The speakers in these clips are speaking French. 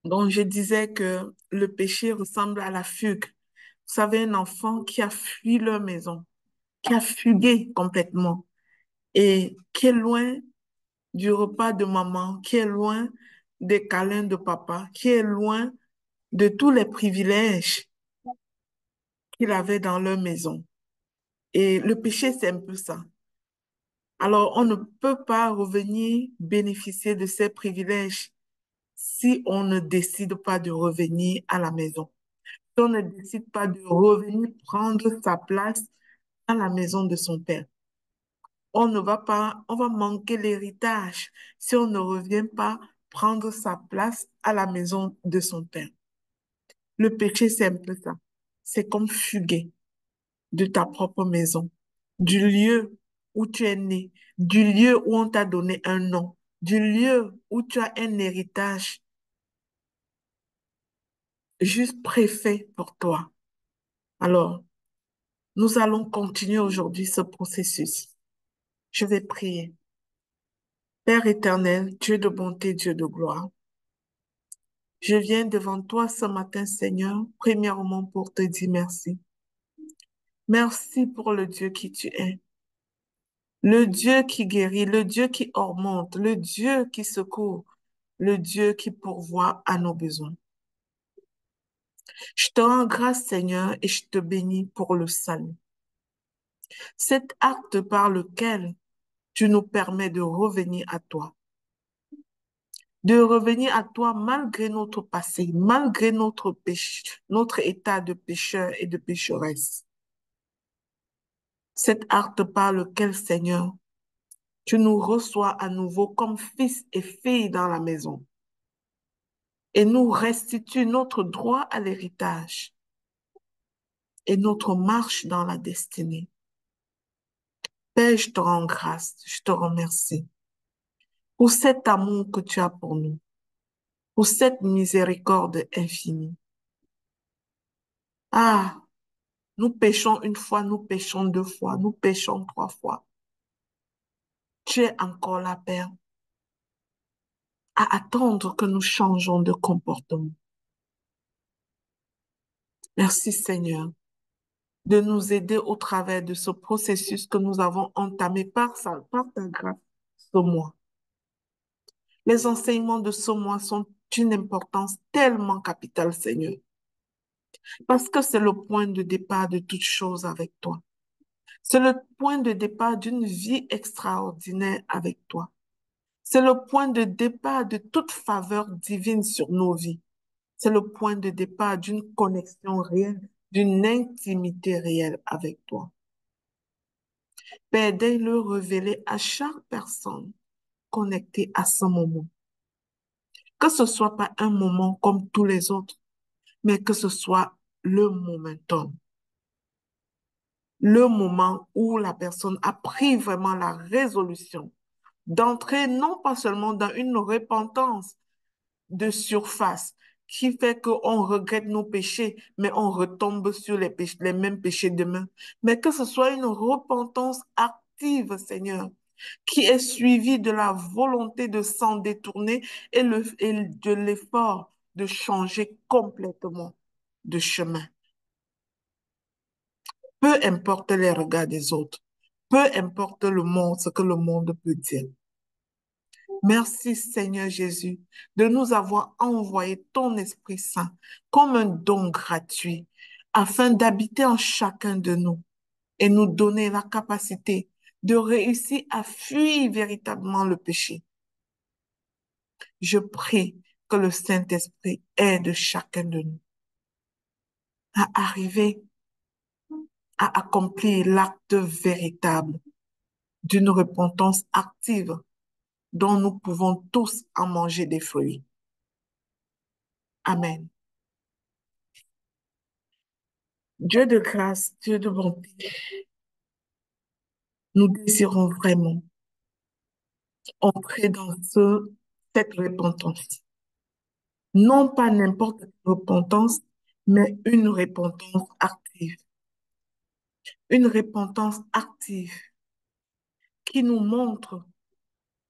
Donc, je disais que le péché ressemble à la fugue. Vous savez, un enfant qui a fui leur maison, qui a fugué complètement et qui est loin du repas de maman, qui est loin des câlins de papa, qui est loin de tous les privilèges qu'il avait dans leur maison. Et le péché, c'est un peu ça. Alors, on ne peut pas revenir bénéficier de ces privilèges si on ne décide pas de revenir à la maison. Si on ne décide pas de revenir prendre sa place à la maison de son père. On ne va pas, on va manquer l'héritage si on ne revient pas prendre sa place à la maison de son père. Le péché, c'est un peu ça. C'est comme fuguer de ta propre maison, du lieu où tu es né, du lieu où on t'a donné un nom, du lieu où tu as un héritage juste préfet pour toi. Alors, nous allons continuer aujourd'hui ce processus. Je vais prier. Père éternel, Dieu de bonté, Dieu de gloire, je viens devant toi ce matin, Seigneur, premièrement pour te dire merci. Merci pour le Dieu qui tu es, le Dieu qui guérit, le Dieu qui augmente, le Dieu qui secourt, le Dieu qui pourvoit à nos besoins. Je te rends grâce, Seigneur, et je te bénis pour le salut. Cet acte par lequel tu nous permets de revenir à toi malgré notre passé, malgré notre péché, notre état de pécheur et de pécheresse. Cet acte par lequel, Seigneur, tu nous reçois à nouveau comme fils et filles dans la maison et nous restitue notre droit à l'héritage et notre marche dans la destinée. Père, je te rends grâce, je te remercie pour cet amour que tu as pour nous, pour cette miséricorde infinie. Ah, nous péchons une fois, nous péchons deux fois, nous péchons trois fois. Tu es encore là, Père, à attendre que nous changeons de comportement. Merci, Seigneur, de nous aider au travers de ce processus que nous avons entamé par ta grâce ce mois. Les enseignements de ce mois sont d'une importance tellement capitale, Seigneur, parce que c'est le point de départ de toute chose avec toi. C'est le point de départ d'une vie extraordinaire avec toi. C'est le point de départ de toute faveur divine sur nos vies. C'est le point de départ d'une connexion réelle, d'une intimité réelle avec toi. Père, daigne le révéler à chaque personne connectée à ce moment. Que ce soit pas un moment comme tous les autres, mais que ce soit le momentum. Le moment où la personne a pris vraiment la résolution d'entrer non pas seulement dans une repentance de surface qui fait qu'on regrette nos péchés, mais on retombe sur les mêmes péchés demain. Mais que ce soit une repentance active, Seigneur, qui est suivie de la volonté de s'en détourner et de l'effort de changer complètement de chemin. Peu importe les regards des autres, peu importe le monde, ce que le monde peut dire. Merci Seigneur Jésus de nous avoir envoyé ton Esprit Saint comme un don gratuit afin d'habiter en chacun de nous et nous donner la capacité de réussir à fuir véritablement le péché. Je prie que le Saint-Esprit aide chacun de nous à arriver à accomplir l'acte véritable d'une repentance active dont nous pouvons tous en manger des fruits. Amen. Dieu de grâce, Dieu de bonté, nous désirons vraiment entrer dans cette repentance. Non pas n'importe quelle repentance, mais une repentance active. Une repentance active qui nous montre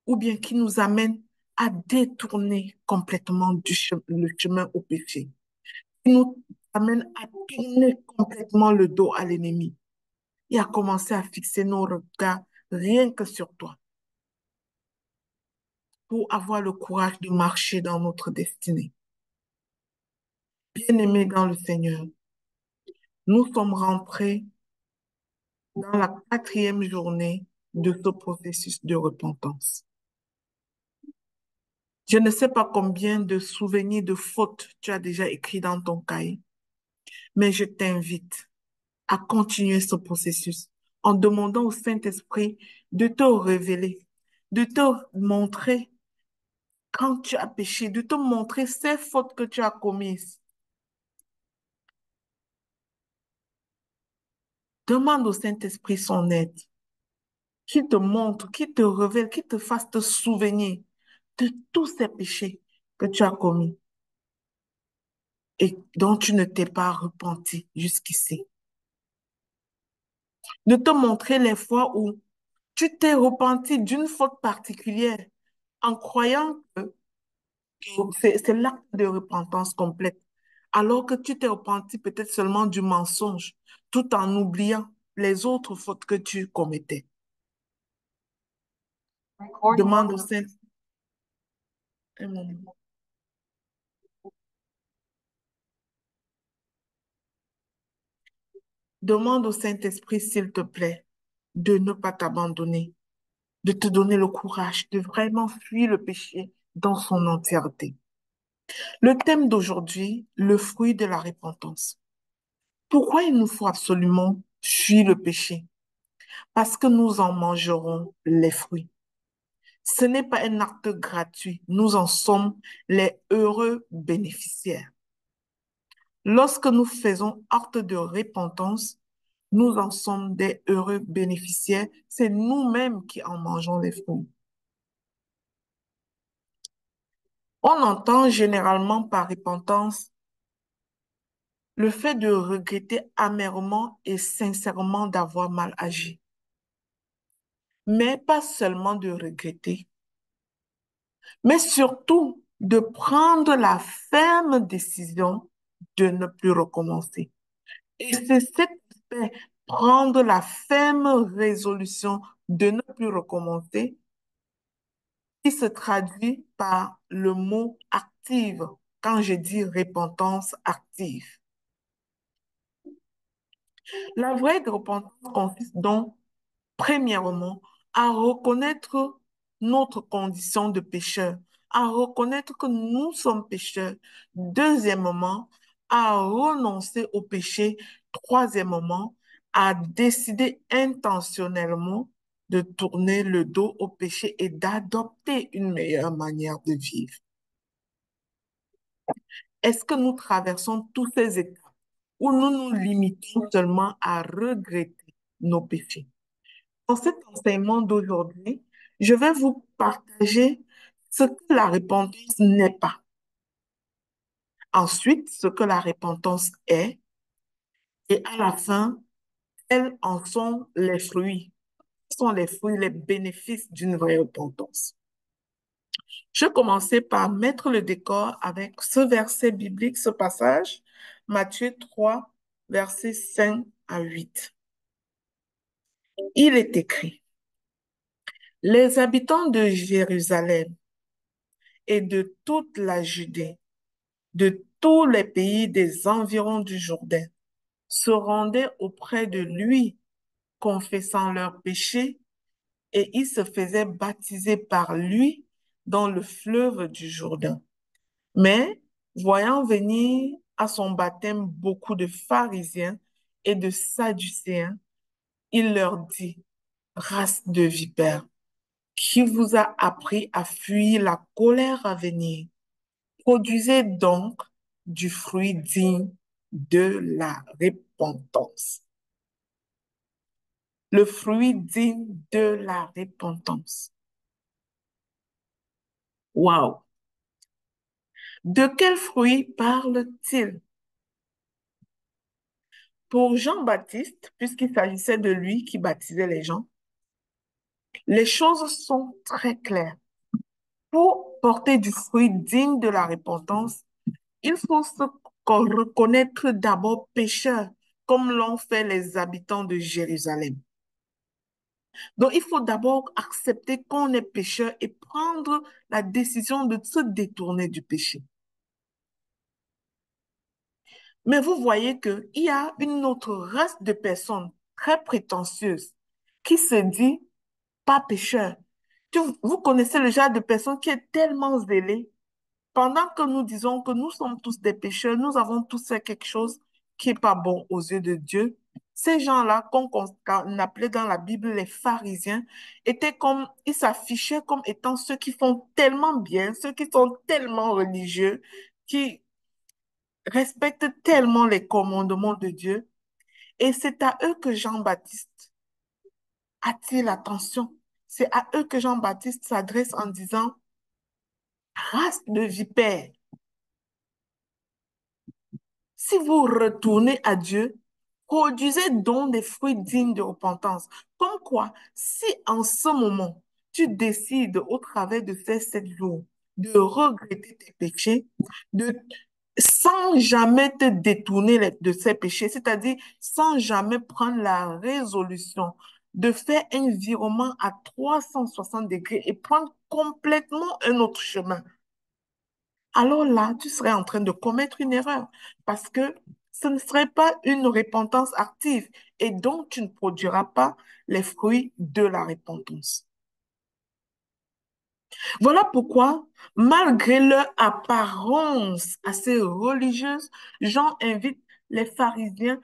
ou bien qui nous amène à détourner complètement le chemin au péché, qui nous amène à tourner complètement le dos à l'ennemi et à commencer à fixer nos regards rien que sur toi pour avoir le courage de marcher dans notre destinée. Bien-aimés dans le Seigneur, nous sommes rentrés dans la quatrième journée de ce processus de repentance. Je ne sais pas combien de souvenirs de fautes tu as déjà écrits dans ton cahier, mais je t'invite à continuer ce processus en demandant au Saint-Esprit de te révéler, de te montrer quand tu as péché, de te montrer ces fautes que tu as commises. Demande au Saint-Esprit son aide, qu'il te montre, qu'il te révèle, qu'il te fasse te souvenir de tous ces péchés que tu as commis et dont tu ne t'es pas repenti jusqu'ici. De te montrer les fois où tu t'es repenti d'une faute particulière en croyant que c'est l'acte de repentance complète, alors que tu t'es repenti peut-être seulement du mensonge, tout en oubliant les autres fautes que tu commettais. Demande au Saint, un moment. Demande au Saint-Esprit, s'il te plaît, de ne pas t'abandonner, de te donner le courage de vraiment fuir le péché dans son entièreté. Le thème d'aujourd'hui, le fruit de la repentance. Pourquoi il nous faut absolument fuir le péché? Parce que nous en mangerons les fruits. Ce n'est pas un acte gratuit, nous en sommes les heureux bénéficiaires. Lorsque nous faisons acte de repentance, nous en sommes des heureux bénéficiaires. C'est nous-mêmes qui en mangeons les fruits. On entend généralement par repentance le fait de regretter amèrement et sincèrement d'avoir mal agi, mais pas seulement de regretter, mais surtout de prendre la ferme décision de ne plus recommencer. Et c'est cet aspect, prendre la ferme résolution de ne plus recommencer, qui se traduit par le mot active, quand je dis repentance active. La vraie repentance consiste donc, premièrement, à reconnaître notre condition de pécheur, à reconnaître que nous sommes pécheurs. Deuxièmement, à renoncer au péché. Troisièmement, à décider intentionnellement de tourner le dos au péché et d'adopter une meilleure manière de vivre. Est-ce que nous traversons tous ces étapes où nous nous limitons seulement à regretter nos péchés? Dans cet enseignement d'aujourd'hui, je vais vous partager ce que la repentance n'est pas. Ensuite, ce que la repentance est. Et à la fin, quels en sont les fruits. Quels sont les fruits, les bénéfices d'une vraie repentance. Je vais commencer par mettre le décor avec ce verset biblique, ce passage, Matthieu 3, versets 5 à 8. Il est écrit, les habitants de Jérusalem et de toute la Judée, de tous les pays des environs du Jourdain, se rendaient auprès de lui, confessant leurs péchés, et ils se faisaient baptiser par lui dans le fleuve du Jourdain. Mais, voyant venir à son baptême beaucoup de pharisiens et de sadducéens, il leur dit, race de vipères, qui vous a appris à fuir la colère à venir? Produisez donc du fruit digne de la repentance. Le fruit digne de la repentance. Waouh! De quel fruit parle-t-il? Pour Jean-Baptiste, puisqu'il s'agissait de lui qui baptisait les gens, les choses sont très claires. Pour porter du fruit digne de la repentance, il faut se reconnaître d'abord pécheur, comme l'ont fait les habitants de Jérusalem. Donc, il faut d'abord accepter qu'on est pécheur et prendre la décision de se détourner du péché. Mais vous voyez qu'il y a une autre race de personnes très prétentieuses qui se dit pas pécheur. Vous connaissez le genre de personne qui est tellement zélée. Pendant que nous disons que nous sommes tous des pécheurs, nous avons tous fait quelque chose qui n'est pas bon aux yeux de Dieu. Ces gens-là, qu'on appelait dans la Bible les pharisiens, étaient comme, ils s'affichaient comme étant ceux qui font tellement bien, ceux qui sont tellement religieux, qui respectent tellement les commandements de Dieu. Et c'est à eux que Jean-Baptiste attire l'attention. C'est à eux que Jean-Baptiste s'adresse en disant, race de vipères, si vous retournez à Dieu, produisez donc des fruits dignes de repentance. Comme quoi, si en ce moment, tu décides au travers de ces 7 jours de regretter tes péchés, de, sans jamais te détourner de ces péchés, c'est-à-dire sans jamais prendre la résolution de faire un virement à 360 degrés et prendre complètement un autre chemin, alors là, tu serais en train de commettre une erreur parce que ce ne serait pas une repentance active et donc tu ne produiras pas les fruits de la repentance. Voilà pourquoi, malgré leur apparence assez religieuse, Jean invite les pharisiens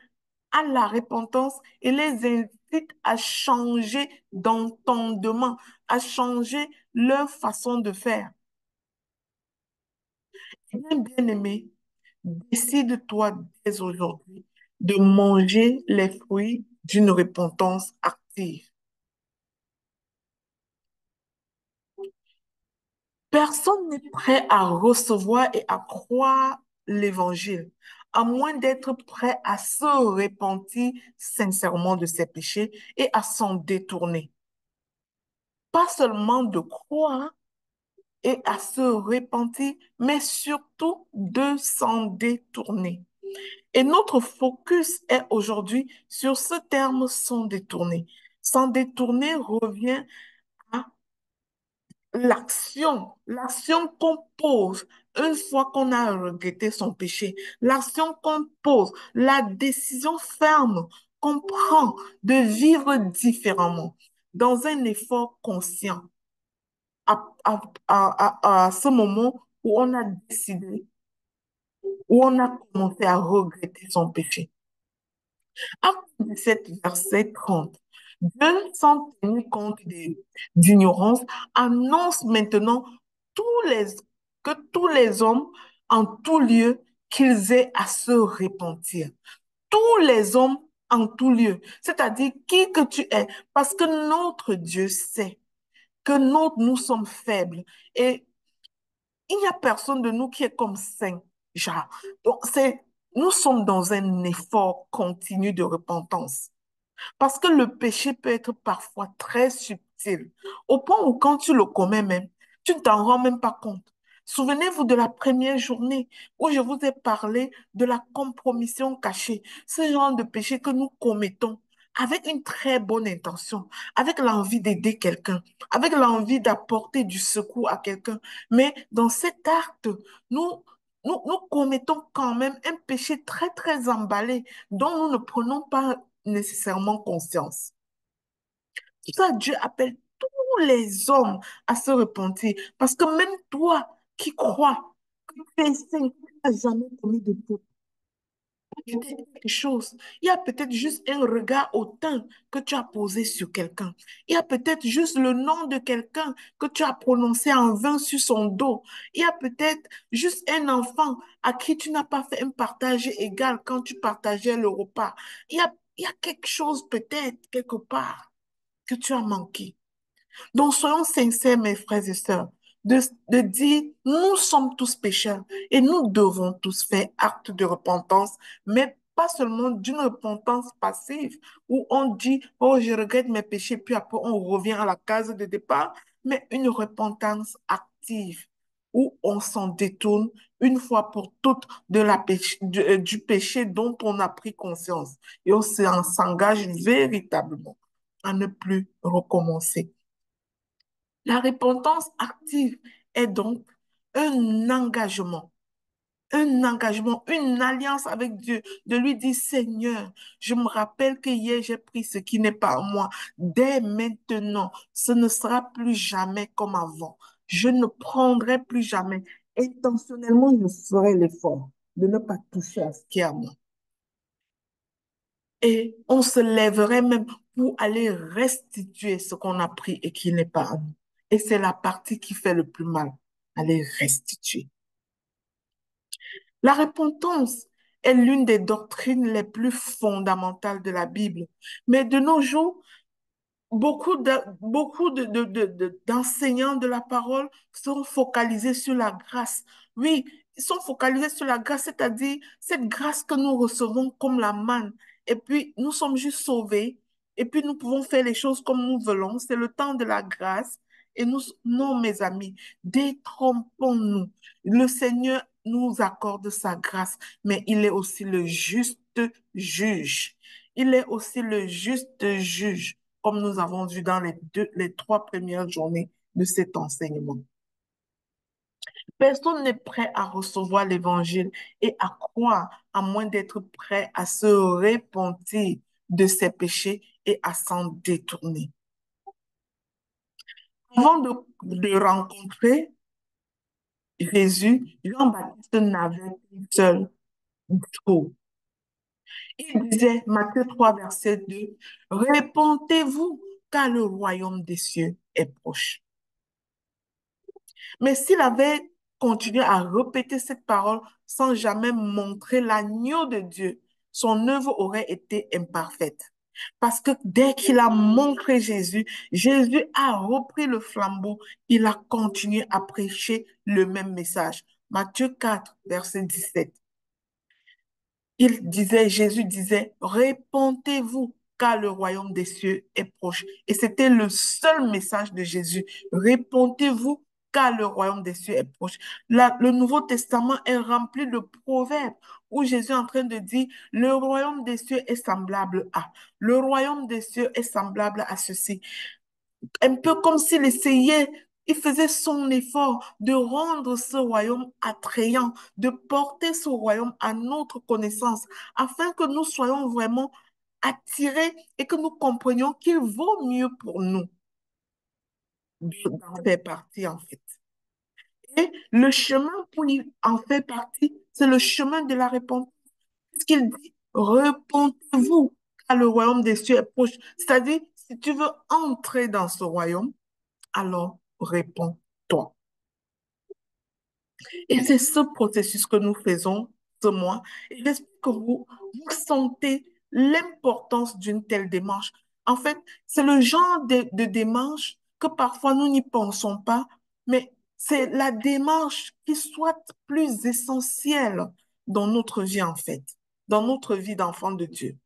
à la repentance et les invite à changer d'entendement, à changer leur façon de faire. Bien-aimé, décide-toi dès aujourd'hui de manger les fruits d'une repentance active. Personne n'est prêt à recevoir et à croire l'évangile, à moins d'être prêt à se repentir sincèrement de ses péchés et à s'en détourner. Pas seulement de croire et à se repentir, mais surtout de s'en détourner. Et notre focus est aujourd'hui sur ce terme s'en détourner. S'en détourner revient à l'action qu'on pose une fois qu'on a regretté son péché, l'action qu'on pose, la décision ferme qu'on prend de vivre différemment dans un effort conscient à, à ce moment où on a décidé, où on a commencé à regretter son péché. Acte 17, verset 30. Dieu, sans tenir compte d'ignorance, annonce maintenant tous les, que tous les hommes, en tout lieu, qu'ils aient à se repentir. Tous les hommes, en tout lieu. C'est-à-dire qui que tu es. Parce que notre Dieu sait que nous sommes faibles. Et il n'y a personne de nous qui est comme saint, genre. Donc, nous sommes dans un effort continu de repentance. Parce que le péché peut être parfois très subtil, au point où quand tu le commets même, tu ne t'en rends même pas compte. Souvenez-vous de la première journée où je vous ai parlé de la compromission cachée, ce genre de péché que nous commettons avec une très bonne intention, avec l'envie d'aider quelqu'un, avec l'envie d'apporter du secours à quelqu'un. Mais dans cet acte, nous, nous commettons quand même un péché très, très emballé dont nous ne prenons pas nécessairement conscience. C'est ça, Dieu appelle tous les hommes à se repentir. Parce que même toi qui crois que tu es saint, tu n'as jamais commis de faute, peut-être quelque chose. Il y a peut-être juste un regard hautain que tu as posé sur quelqu'un. Il y a peut-être juste le nom de quelqu'un que tu as prononcé en vain sur son dos. Il y a peut-être juste un enfant à qui tu n'as pas fait un partage égal quand tu partageais le repas. Il y a quelque chose peut-être quelque part que tu as manqué. Donc, soyons sincères, mes frères et sœurs, de dire, nous sommes tous pécheurs et nous devons tous faire acte de repentance, mais pas seulement d'une repentance passive où on dit, oh, je regrette mes péchés, puis après on revient à la case de départ, mais une repentance active où on s'en détourne une fois pour toutes du péché dont on a pris conscience et s'engage véritablement à ne plus recommencer. La repentance active est donc un engagement une alliance avec Dieu, de lui dire, Seigneur, je me rappelle que hier j'ai pris ce qui n'est pas à moi. Dès maintenant, ce ne sera plus jamais comme avant. Je ne prendrai plus jamais. Intentionnellement, je ferai l'effort de ne pas toucher à ce qui est à moi. Et on se lèverait même pour aller restituer ce qu'on a pris et qui n'est pas à nous. Et c'est la partie qui fait le plus mal, aller restituer. La repentance est l'une des doctrines les plus fondamentales de la Bible. Mais de nos jours, d'enseignants de la parole sont focalisés sur la grâce. Oui, ils sont focalisés sur la grâce, c'est-à-dire cette grâce que nous recevons comme la manne. Et puis, nous sommes juste sauvés. Et puis, nous pouvons faire les choses comme nous voulons. C'est le temps de la grâce. Et nous, non, mes amis, détrompons-nous. Le Seigneur nous accorde sa grâce, mais il est aussi le juste juge. Il est aussi le juste juge comme nous avons vu dans les 3 premières journées de cet enseignement. Personne n'est prêt à recevoir l'évangile et à croire, à moins d'être prêt à se repentir de ses péchés et à s'en détourner. Avant de rencontrer Jésus, Jean-Baptiste n'avait qu'un seul discours. Il disait, Matthieu 3, verset 2, répentez-vous, car le royaume des cieux est proche. Mais s'il avait continué à répéter cette parole sans jamais montrer l'agneau de Dieu, son œuvre aurait été imparfaite. Parce que dès qu'il a montré Jésus, Jésus a repris le flambeau, il a continué à prêcher le même message. Matthieu 4, verset 17. Jésus disait, répentez-vous, car le royaume des cieux est proche. Et c'était le seul message de Jésus. Répentez-vous, car le royaume des cieux est proche. Le Nouveau Testament est rempli de proverbes où Jésus est en train de dire, le royaume des cieux est semblable à. Le royaume des cieux est semblable à ceci. Un peu comme s'il essayait, il faisait son effort de rendre ce royaume attrayant, de porter ce royaume à notre connaissance, afin que nous soyons vraiment attirés et que nous comprenions qu'il vaut mieux pour nous d'en faire partie, en fait. Et le chemin pour y en faire partie, c'est le chemin de la repentance. Ce qu'il dit, repentez-vous, car le royaume des cieux est proche. C'est-à-dire, si tu veux entrer dans ce royaume, alors réponds-toi. Et c'est ce processus que nous faisons ce mois. Et j'espère que vous sentez l'importance d'une telle démarche. En fait, c'est le genre de démarche que parfois nous n'y pensons pas, mais c'est la démarche qui soit plus essentielle dans notre vie, en fait, dans notre vie d'enfant de Dieu.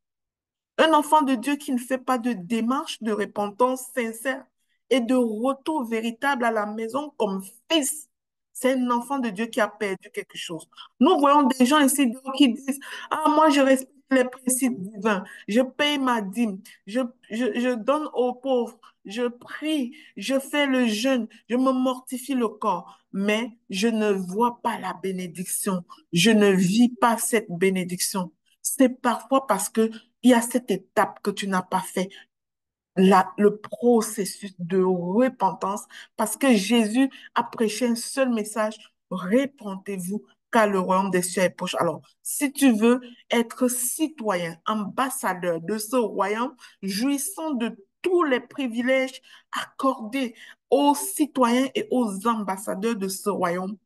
Un enfant de Dieu qui ne fait pas de démarche de repentance sincère et de retour véritable à la maison comme fils, c'est un enfant de Dieu qui a perdu quelque chose. Nous voyons des gens ici qui disent, ah, moi je respecte les principes divins, je paye ma dîme, je donne aux pauvres, je prie, je fais le jeûne, je me mortifie le corps, mais je ne vois pas la bénédiction, je ne vis pas cette bénédiction. C'est parfois parce que il y a cette étape que tu n'as pas fait, le processus de repentance, parce que Jésus a prêché un seul message, répentez-vous, car le royaume des cieux est proche. Alors, si tu veux être citoyen, ambassadeur de ce royaume, jouissant de tous les privilèges accordés aux citoyens et aux ambassadeurs de ce royaume,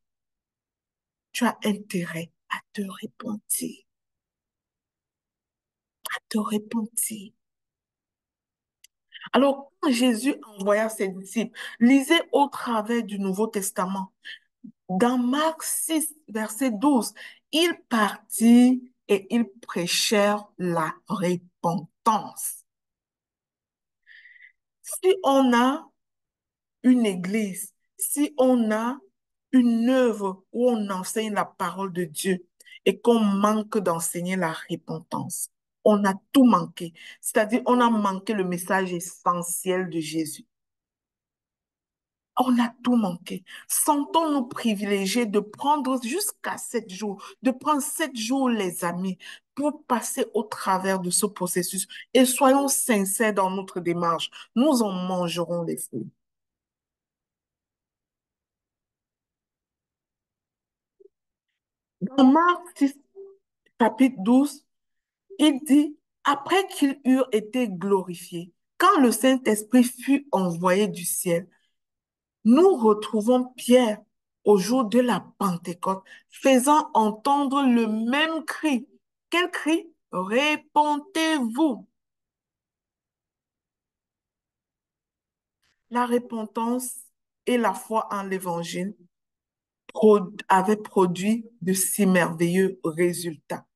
tu as intérêt à te repentir, à te repentir. Alors, quand Jésus envoya ses disciples, lisez au travers du Nouveau Testament. Dans Marc 6, verset 12, ils partirent et ils prêchèrent la repentance. Si on a une église, si on a une œuvre où on enseigne la parole de Dieu et qu'on manque d'enseigner la repentance. On a tout manqué. C'est-à-dire, on a manqué le message essentiel de Jésus. On a tout manqué. Sentons-nous privilégiés de prendre jusqu'à 7 jours, de prendre 7 jours, les amis, pour passer au travers de ce processus. Et soyons sincères dans notre démarche. Nous en mangerons les fruits. Dans Marc 6, chapitre 12, il dit, après qu'ils eurent été glorifiés, quand le Saint-Esprit fut envoyé du ciel, nous retrouvons Pierre au jour de la Pentecôte, faisant entendre le même cri. Quel cri? Répentez-vous. La repentance et la foi en l'Évangile avaient produit de si merveilleux résultats.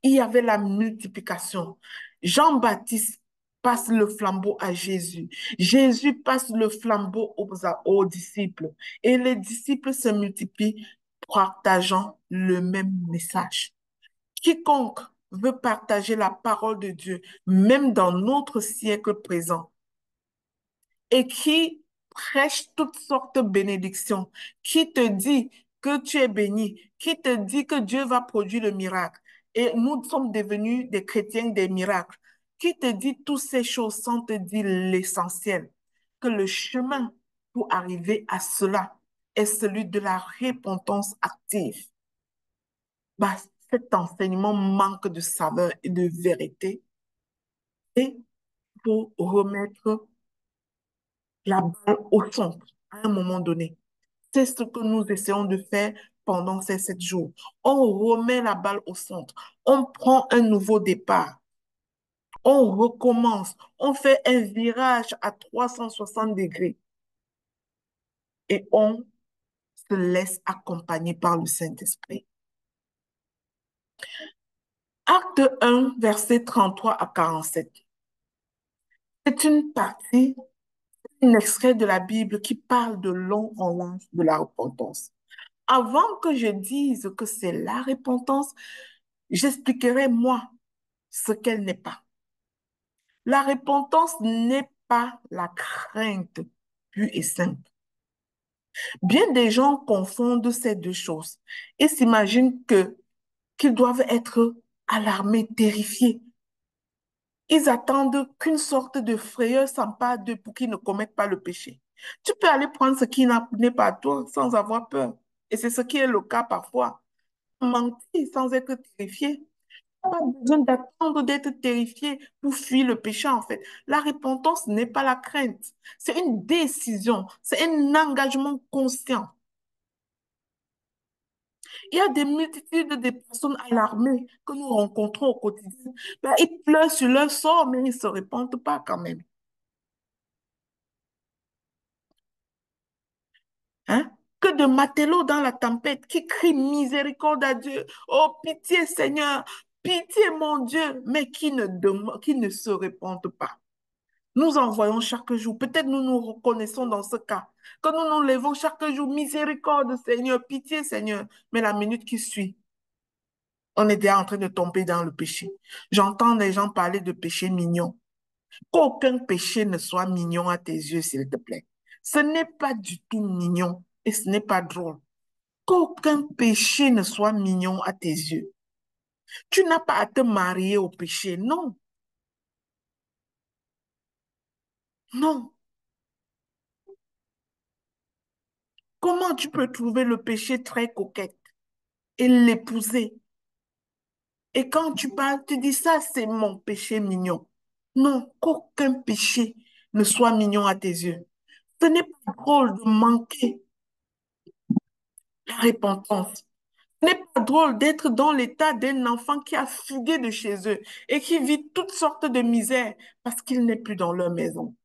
Il y avait la multiplication. Jean-Baptiste passe le flambeau à Jésus. Jésus passe le flambeau aux disciples. Et les disciples se multiplient, partageant le même message. Quiconque veut partager la parole de Dieu, même dans notre siècle présent, et qui prêche toutes sortes de bénédictions, qui te dit que tu es béni, qui te dit que Dieu va produire le miracle. Et nous sommes devenus des chrétiens des miracles. Qui te dit toutes ces choses sans te dire l'essentiel, que le chemin pour arriver à cela est celui de la repentance active. Bah, cet enseignement manque de saveur et de vérité et pour remettre la balle au centre à un moment donné. C'est ce que nous essayons de faire pendant ces 7 jours. On remet la balle au centre. On prend un nouveau départ. On recommence. On fait un virage à 360 degrés et on se laisse accompagner par le Saint-Esprit. Acte 1, versets 33 à 47. C'est une partie, un extrait de la Bible qui parle de long en large de la repentance. Avant que je dise que c'est la repentance, j'expliquerai moi ce qu'elle n'est pas. La repentance n'est pas la crainte pure et simple. Bien des gens confondent ces deux choses et s'imaginent qu'ils doivent être alarmés, terrifiés. Ils attendent qu'une sorte de frayeur s'empare d'eux pour qu'ils ne commettent pas le péché. Tu peux aller prendre ce qui n'est pas à toi sans avoir peur. Et c'est ce qui est le cas parfois. Mentir sans être terrifié. Pas besoin d'attendre d'être terrifié pour fuir le péché, en fait. La repentance n'est pas la crainte. C'est une décision. C'est un engagement conscient. Il y a des multitudes de personnes alarmées que nous rencontrons au quotidien. Ben, ils pleurent sur leur sort, mais ils ne se repentent pas quand même. Hein? Que de matelots dans la tempête qui crient miséricorde à Dieu. Oh, pitié Seigneur, pitié mon Dieu, mais qui ne se répondent pas. Nous en voyons chaque jour. Peut-être nous nous reconnaissons dans ce cas. Que nous nous levons chaque jour, miséricorde Seigneur, pitié Seigneur. Mais la minute qui suit, on est déjà en train de tomber dans le péché. J'entends les gens parler de péché mignon. Qu'aucun péché ne soit mignon à tes yeux, s'il te plaît. Ce n'est pas du tout mignon et ce n'est pas drôle. Qu'aucun péché ne soit mignon à tes yeux. Tu n'as pas à te marier au péché. Non, non. Comment tu peux trouver le péché très coquette et l'épouser? Et quand tu parles, tu dis ça, c'est mon péché mignon. Non, qu'aucun péché ne soit mignon à tes yeux. Ce n'est pas drôle de manquer la repentance. Ce n'est pas drôle d'être dans l'état d'un enfant qui a fugué de chez eux et qui vit toutes sortes de misères parce qu'il n'est plus dans leur maison.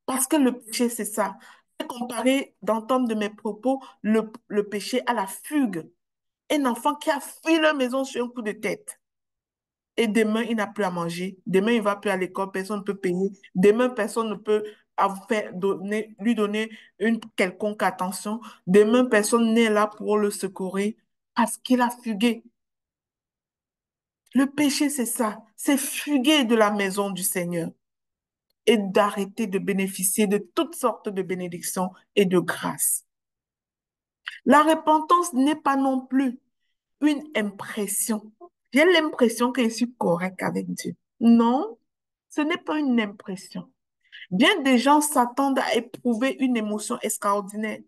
Parce que le péché, c'est ça. J'ai comparé dans ton de mes propos le péché à la fugue. Un enfant qui a fui leur maison sur un coup de tête. Et demain, il n'a plus à manger. Demain, il ne va plus à l'école, personne ne peut payer. Demain, personne ne peut à vous faire donner, lui donner une quelconque attention. Demain, personne n'est là pour le secourir parce qu'il a fugué. Le péché, c'est ça, c'est fuguer de la maison du Seigneur et d'arrêter de bénéficier de toutes sortes de bénédictions et de grâces. La repentance n'est pas non plus une impression. J'ai l'impression que je suis correct avec Dieu. Non, ce n'est pas une impression. Bien des gens s'attendent à éprouver une émotion extraordinaire.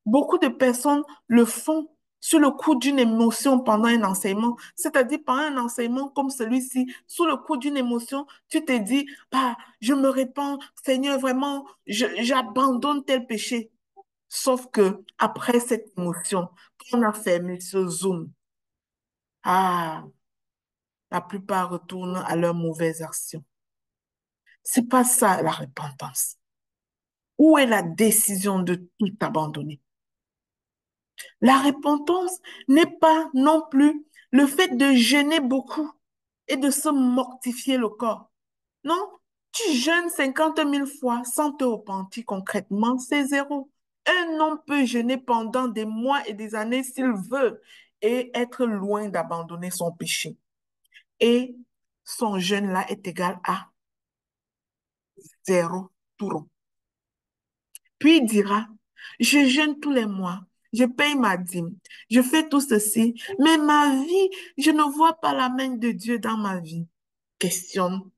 Beaucoup de personnes le font sur le coup d'une émotion pendant un enseignement. C'est-à-dire pendant un enseignement comme celui-ci, sous le coup d'une émotion, tu te dis, ah, je me répands, Seigneur, vraiment, j'abandonne tel péché. Sauf que après cette émotion, quand on a fermé ce zoom, ah, la plupart retournent à leurs mauvaises actions. C'est pas ça la repentance. Où est la décision de tout abandonner? La repentance n'est pas non plus le fait de jeûner beaucoup et de se mortifier le corps. Non, tu jeûnes 50 000 fois sans te repentir concrètement, c'est zéro. Un homme peut jeûner pendant des mois et des années s'il veut et être loin d'abandonner son péché. Et son jeûne là est égal à zéro tout rond. Puis il dira, je jeûne tous les mois, je paye ma dîme, je fais tout ceci, mais ma vie, je ne vois pas la main de Dieu dans ma vie. Questionne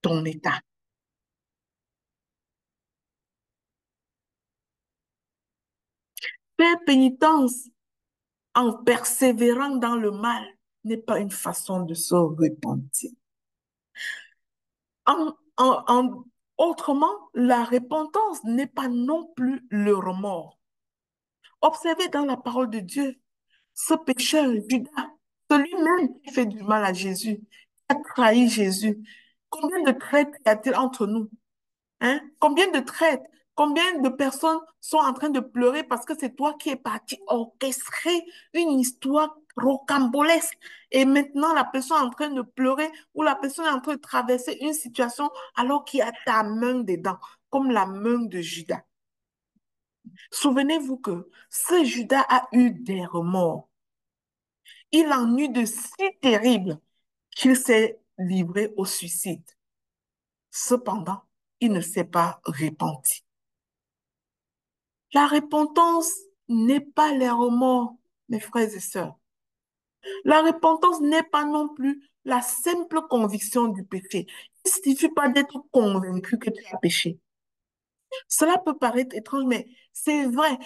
ton état. Faire pénitence en persévérant dans le mal n'est pas une façon de se repentir. Autrement, la repentance n'est pas non plus le remords. Observez dans la parole de Dieu ce pécheur, Judas, celui-même qui fait du mal à Jésus, qui a trahi Jésus. Combien de traites y a-t-il entre nous? Hein? Combien de traites? Combien de personnes sont en train de pleurer parce que c'est toi qui es parti orchestrer une histoire rocambolesque et maintenant la personne est en train de pleurer ou la personne est en train de traverser une situation alors qu'il y a ta main dedans, comme la main de Judas. Souvenez-vous que ce Judas a eu des remords. Il en eut de si terribles qu'il s'est livré au suicide. Cependant, il ne s'est pas repenti. La repentance n'est pas les remords, mes frères et sœurs. La repentance n'est pas non plus la simple conviction du péché. Il ne suffit pas d'être convaincu que tu as péché. Cela peut paraître étrange, mais c'est vrai.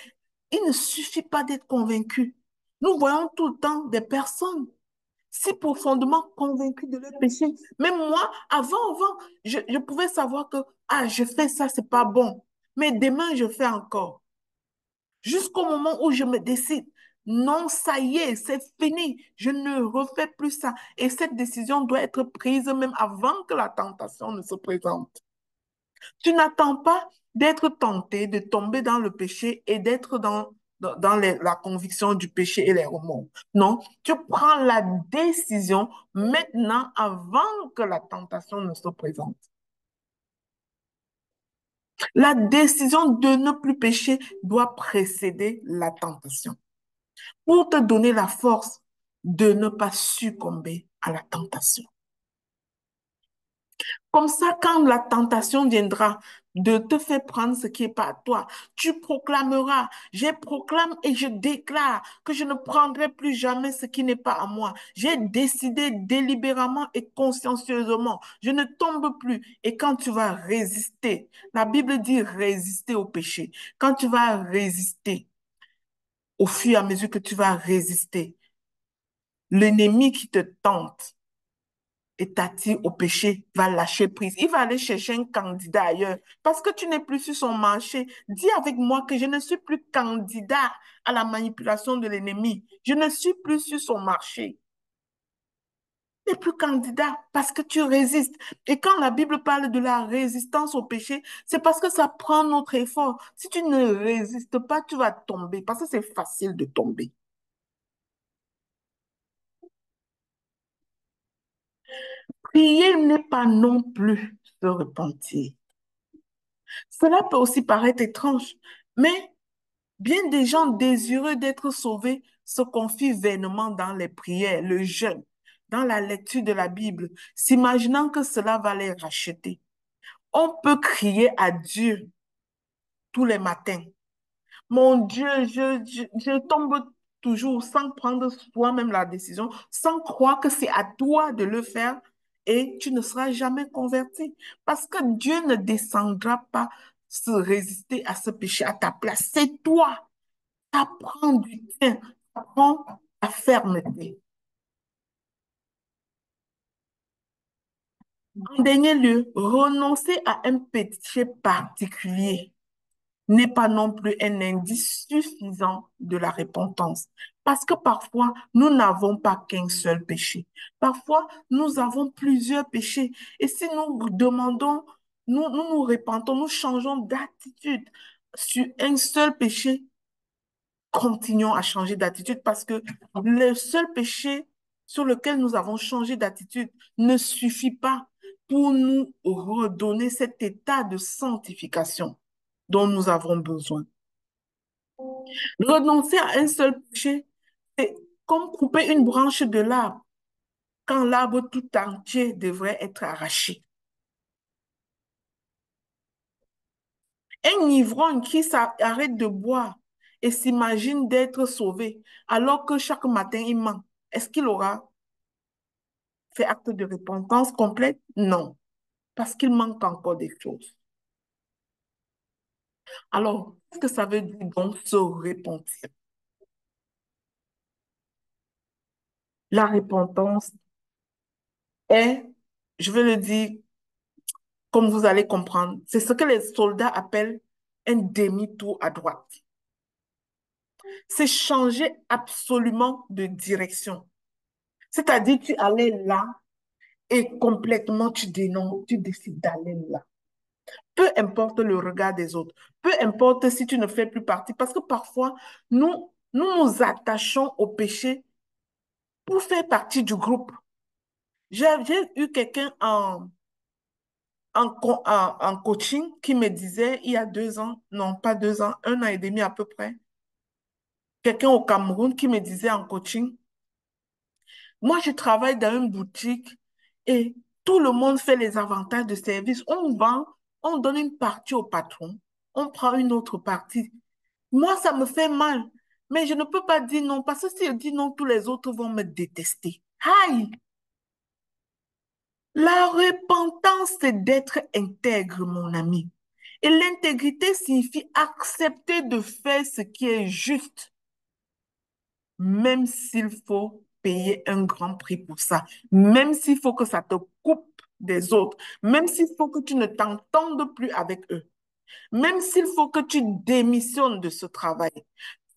Il ne suffit pas d'être convaincu. Nous voyons tout le temps des personnes si profondément convaincus de leur péché. Même moi, avant, je pouvais savoir que, ah, je fais ça, c'est pas bon. Mais demain, je fais encore. Jusqu'au moment où je me décide, non, ça y est, c'est fini. Je ne refais plus ça. Et cette décision doit être prise même avant que la tentation ne se présente. Tu n'attends pas d'être tenté, de tomber dans le péché et d'être dans la conviction du péché et les remords. Non, tu prends la décision maintenant avant que la tentation ne se présente. La décision de ne plus pécher doit précéder la tentation pour te donner la force de ne pas succomber à la tentation. Comme ça, quand la tentation viendra de te faire prendre ce qui n'est pas à toi, tu proclameras, je proclame et je déclare que je ne prendrai plus jamais ce qui n'est pas à moi. J'ai décidé délibérément et consciencieusement, je ne tombe plus. Et quand tu vas résister, la Bible dit résister au péché. Quand tu vas résister, au fur et à mesure que tu vas résister, l'ennemi qui te tente, et t'attire au péché, va lâcher prise. Il va aller chercher un candidat ailleurs parce que tu n'es plus sur son marché. Dis avec moi que je ne suis plus candidat à la manipulation de l'ennemi. Je ne suis plus sur son marché. Tu n'es plus candidat parce que tu résistes. Et quand la Bible parle de la résistance au péché, c'est parce que ça prend notre effort. Si tu ne résistes pas, tu vas tomber parce que c'est facile de tomber. Prier n'est pas non plus se repentir. Cela peut aussi paraître étrange, mais bien des gens désireux d'être sauvés se confient vainement dans les prières, le jeûne, dans la lecture de la Bible, s'imaginant que cela va les racheter. On peut crier à Dieu tous les matins. Mon Dieu, je tombe toujours sans prendre toi-même la décision, sans croire que c'est à toi de le faire et tu ne seras jamais converti. Parce que Dieu ne descendra pas se résister à ce péché à ta place. C'est toi. Ça prend du temps, ça prend la fermeté. En dernier lieu, renoncer à un péché particulier n'est pas non plus un indice suffisant de la repentance. Parce que parfois, nous n'avons pas qu'un seul péché. Parfois, nous avons plusieurs péchés. Et si nous demandons, nous nous repentons, nous changeons d'attitude sur un seul péché, continuons à changer d'attitude parce que le seul péché sur lequel nous avons changé d'attitude ne suffit pas pour nous redonner cet état de sanctification dont nous avons besoin. Renoncer à un seul péché, c'est comme couper une branche de l'arbre quand l'arbre tout entier devrait être arraché. Un ivrogne qui s'arrête de boire et s'imagine d'être sauvé alors que chaque matin il ment, est-ce qu'il aura fait acte de repentance complète? Non, parce qu'il manque encore des choses. Alors, qu'est-ce que ça veut dire donc se repentir? La repentance est, je vais le dire comme vous allez comprendre, c'est ce que les soldats appellent un demi-tour à droite. C'est changer absolument de direction. C'est-à-dire, tu allais là et complètement tu dénonces, tu décides d'aller là. Peu importe le regard des autres, peu importe si tu ne fais plus partie, parce que parfois, nous attachons au péché pour faire partie du groupe. J'ai eu quelqu'un en coaching qui me disait il y a 2 ans, non pas 2 ans, 1 an et demi à peu près, quelqu'un au Cameroun qui me disait en coaching, moi je travaille dans une boutique et tout le monde fait les avantages de service. On vend, on donne une partie au patron, on prend une autre partie. Moi, ça me fait mal, mais je ne peux pas dire non parce que si je dis non, tous les autres vont me détester. Aïe! La repentance, c'est d'être intègre, mon ami. Et l'intégrité signifie accepter de faire ce qui est juste, même s'il faut payer un grand prix pour ça, même s'il faut que ça te coupe des autres, même s'il faut que tu ne t'entendes plus avec eux, même s'il faut que tu démissionnes de ce travail.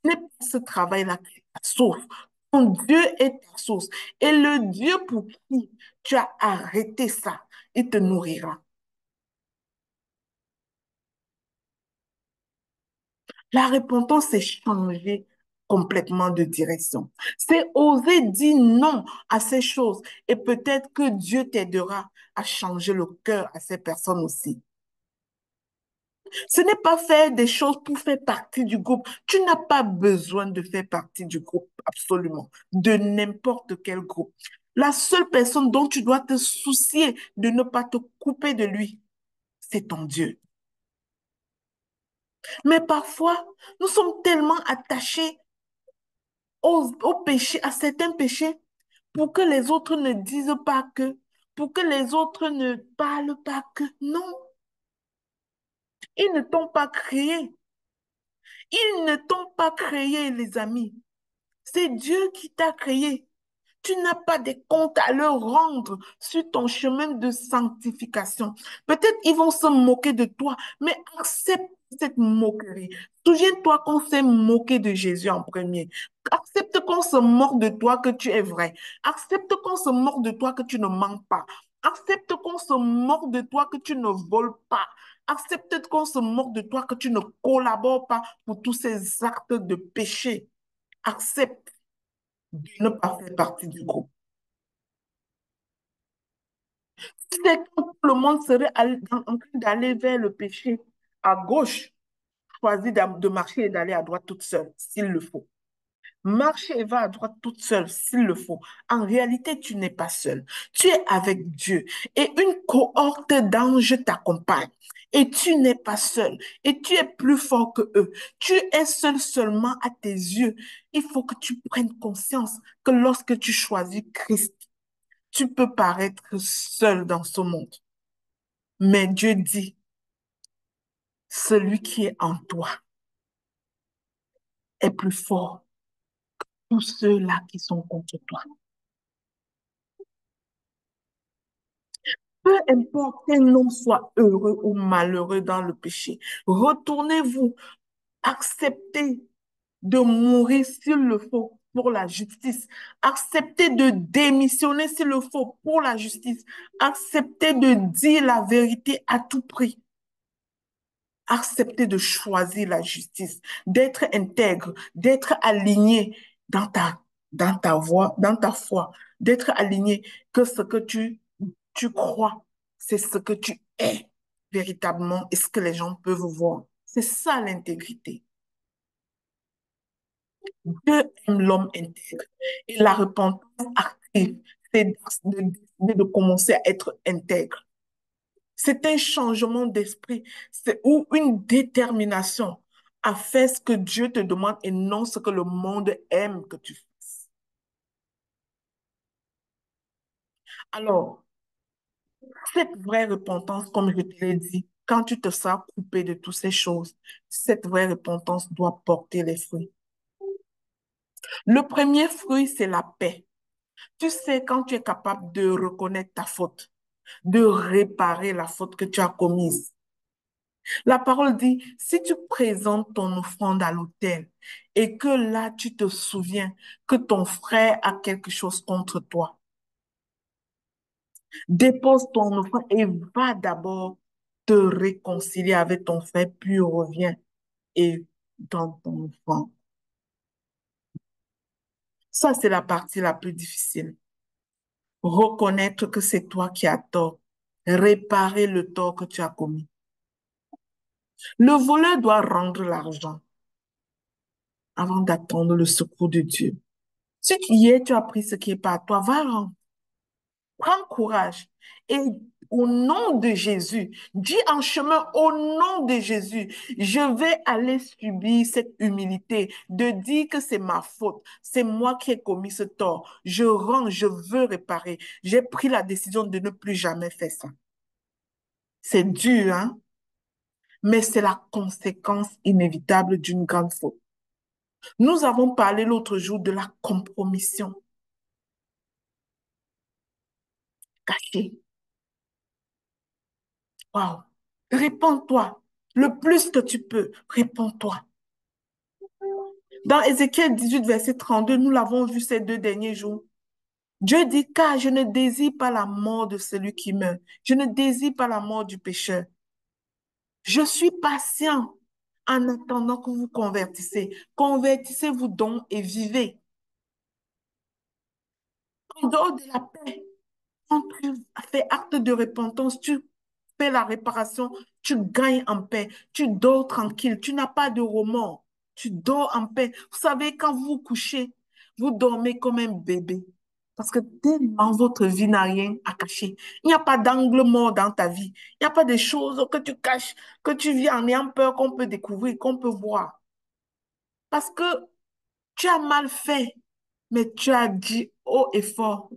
Ce n'est pas ce travail-là qui est ta source. Ton Dieu est ta source. Et le Dieu pour qui tu as arrêté ça, il te nourrira. La repentance, c'est changer complètement de direction. C'est oser dire non à ces choses. Et peut-être que Dieu t'aidera à changer le cœur à ces personnes aussi. Ce n'est pas faire des choses pour faire partie du groupe. Tu n'as pas besoin de faire partie du groupe, absolument, de n'importe quel groupe. La seule personne dont tu dois te soucier de ne pas te couper de lui, c'est ton Dieu. Mais parfois, nous sommes tellement attachés au péché, à certains péchés, pour que les autres ne disent pas que, pour que les autres ne parlent pas que. Non, ils ne t'ont pas créé. Ils ne t'ont pas créé, les amis. C'est Dieu qui t'a créé. Tu n'as pas de comptes à leur rendre sur ton chemin de sanctification. Peut-être ils vont se moquer de toi, mais accepte cette moquerie. Souviens-toi qu'on s'est moqué de Jésus en premier. Accepte qu'on se moque de toi que tu es vrai. Accepte qu'on se moque de toi que tu ne mens pas. Accepte qu'on se moque de toi que tu ne voles pas. Accepte qu'on se moque de toi que tu ne collabores pas pour tous ces actes de péché. Accepte de ne pas faire partie du groupe. C'est quand tout le monde serait en train d'aller vers le péché. À gauche, choisis de marcher et d'aller à droite toute seule, s'il le faut. Marche et va à droite toute seule, s'il le faut. En réalité, tu n'es pas seule. Tu es avec Dieu. Et une cohorte d'anges t'accompagne. Et tu n'es pas seul. Et tu es plus fort que eux. Tu es seul seulement à tes yeux. Il faut que tu prennes conscience que lorsque tu choisis Christ, tu peux paraître seul dans ce monde. Mais Dieu dit, celui qui est en toi est plus fort que tous ceux-là qui sont contre toi. Peu importe qu'un homme soit heureux ou malheureux dans le péché, retournez-vous, acceptez de mourir s'il le faut pour la justice, acceptez de démissionner s'il le faut pour la justice, acceptez de dire la vérité à tout prix, acceptez de choisir la justice, d'être intègre, d'être aligné dans dans ta voie, dans ta foi, d'être aligné que ce que tu crois, c'est ce que tu es véritablement et ce que les gens peuvent voir. C'est ça l'intégrité. Dieu aime l'homme intègre. Et la repentance active, c'est de décider de commencer à être intègre. C'est un changement d'esprit, c'est ou une détermination à faire ce que Dieu te demande et non ce que le monde aime que tu fasses. Alors, cette vraie repentance, comme je te l'ai dit, quand tu te sens coupé de toutes ces choses, cette vraie repentance doit porter les fruits. Le premier fruit, c'est la paix. Tu sais, quand tu es capable de reconnaître ta faute, de réparer la faute que tu as commise. La parole dit, si tu présentes ton offrande à l'autel et que là, tu te souviens que ton frère a quelque chose contre toi, dépose ton offrande et va d'abord te réconcilier avec ton frère, puis reviens et donne ton offrande. Ça, c'est la partie la plus difficile. Reconnaître que c'est toi qui as tort. Réparer le tort que tu as commis. Le voleur doit rendre l'argent avant d'attendre le secours de Dieu. Si hier tu as pris ce qui est pas à toi, va rendre. Prends courage. Et au nom de Jésus, dis en chemin, au nom de Jésus, je vais aller subir cette humilité de dire que c'est ma faute. C'est moi qui ai commis ce tort. Je rends, je veux réparer. J'ai pris la décision de ne plus jamais faire ça. C'est dur, hein? Mais c'est la conséquence inévitable d'une grande faute. Nous avons parlé l'autre jour de la compromission cachée. Waouh! Réponds-toi. Le plus que tu peux, réponds-toi. Dans Ézéchiel 18, verset 32, nous l'avons vu ces 2 derniers jours. Dieu dit, car je ne désire pas la mort de celui qui meurt. Je ne désire pas la mort du pécheur. Je suis patient en attendant que vous convertissez. Convertissez-vous donc et vivez. En dehors de la paix, quand tu fais acte de repentance, tu fais la réparation, tu gagnes en paix, tu dors tranquille, tu n'as pas de remords, tu dors en paix. Vous savez, quand vous vous couchez, vous dormez comme un bébé. Parce que tellement votre vie n'a rien à cacher. Il n'y a pas d'angle mort dans ta vie. Il n'y a pas de choses que tu caches, que tu vis en ayant peur qu'on peut découvrir, qu'on peut voir. Parce que tu as mal fait, mais tu as dit haut et fort,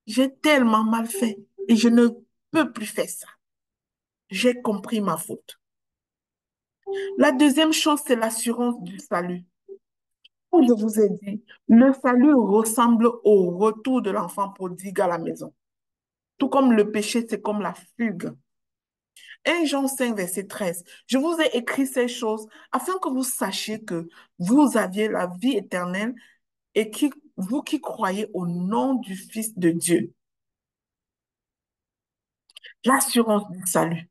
j'ai tellement mal fait et je ne peux plus faire ça. J'ai compris ma faute. La deuxième chose, c'est l'assurance du salut. Comme je vous ai dit, le salut ressemble au retour de l'enfant prodigue à la maison. Tout comme le péché, c'est comme la fugue. 1 Jean 5, verset 13. Je vous ai écrit ces choses afin que vous sachiez que vous aviez la vie éternelle et vous qui croyez au nom du Fils de Dieu. L'assurance du salut.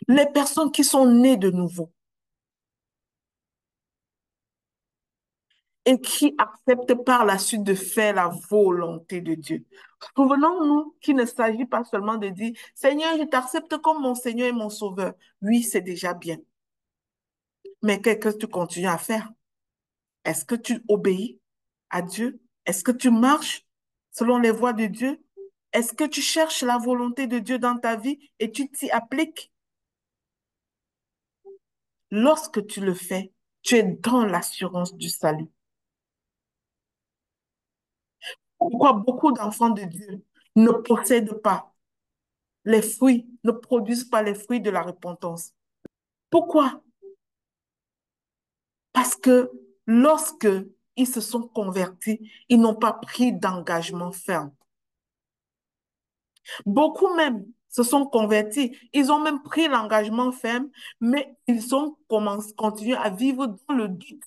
Les personnes qui sont nées de nouveau, et qui accepte par la suite de faire la volonté de Dieu. Souvenons-nous qu'il ne s'agit pas seulement de dire, Seigneur, je t'accepte comme mon Seigneur et mon Sauveur. Oui, c'est déjà bien. Mais qu'est-ce que tu continues à faire? Est-ce que tu obéis à Dieu? Est-ce que tu marches selon les voies de Dieu? Est-ce que tu cherches la volonté de Dieu dans ta vie et tu t'y appliques? Lorsque tu le fais, tu es dans l'assurance du salut. Pourquoi beaucoup d'enfants de Dieu ne possèdent pas les fruits, ne produisent pas les fruits de la repentance? Pourquoi? Parce que lorsque ils se sont convertis, ils n'ont pas pris d'engagement ferme. Beaucoup même se sont convertis, ils ont même pris l'engagement ferme, mais ils ont continué à vivre dans le doute.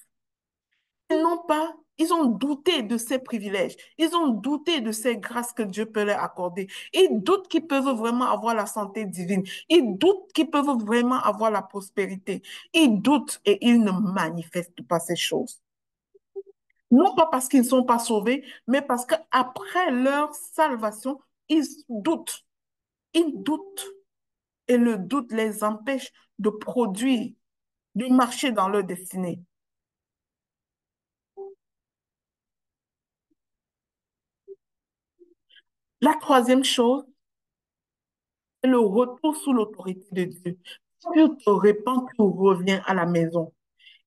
Ils n'ont pas, ils ont douté de ces privilèges, ils ont douté de ces grâces que Dieu peut leur accorder. Ils doutent qu'ils peuvent vraiment avoir la santé divine. Ils doutent qu'ils peuvent vraiment avoir la prospérité. Ils doutent et ils ne manifestent pas ces choses. Non pas parce qu'ils ne sont pas sauvés, mais parce qu'après leur salvation, ils doutent. Ils doutent. Et le doute les empêche de produire, de marcher dans leur destinée. La troisième chose, c'est le retour sous l'autorité de Dieu. Tu te répands, tu reviens à la maison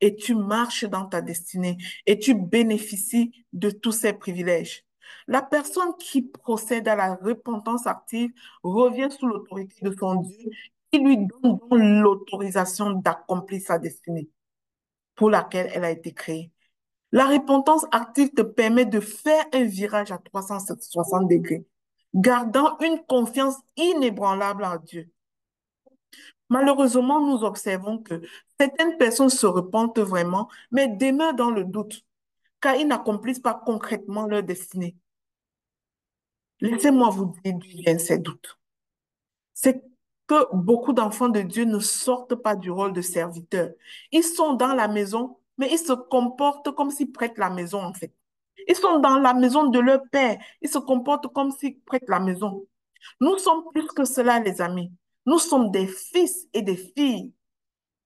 et tu marches dans ta destinée et tu bénéficies de tous ces privilèges. La personne qui procède à la repentance active revient sous l'autorité de son Dieu qui lui donne donc l'autorisation d'accomplir sa destinée pour laquelle elle a été créée. La repentance active te permet de faire un virage à 360 degrés, gardant une confiance inébranlable en Dieu. Malheureusement, nous observons que certaines personnes se repentent vraiment, mais demeurent dans le doute, car ils n'accomplissent pas concrètement leur destinée. Laissez-moi vous dire d'où viennent ces doutes. C'est que beaucoup d'enfants de Dieu ne sortent pas du rôle de serviteur. Ils sont dans la maison, mais ils se comportent comme s'ils prêtent la maison, en fait. Ils sont dans la maison de leur père. Ils se comportent comme s'ils prêtent la maison. Nous sommes plus que cela, les amis. Nous sommes des fils et des filles.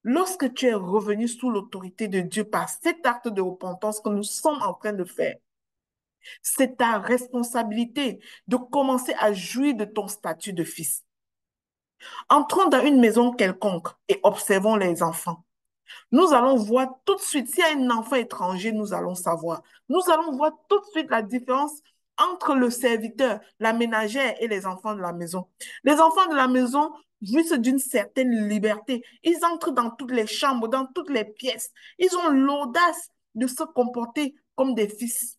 Lorsque tu es revenu sous l'autorité de Dieu par cet acte de repentance que nous sommes en train de faire, c'est ta responsabilité de commencer à jouir de ton statut de fils. Entrons dans une maison quelconque et observons les enfants. Nous allons voir tout de suite, s'il y a un enfant étranger, nous allons savoir. Nous allons voir tout de suite la différence entre le serviteur, la ménagère et les enfants de la maison. Les enfants de la maison jouissent d'une certaine liberté. Ils entrent dans toutes les chambres, dans toutes les pièces. Ils ont l'audace de se comporter comme des fils.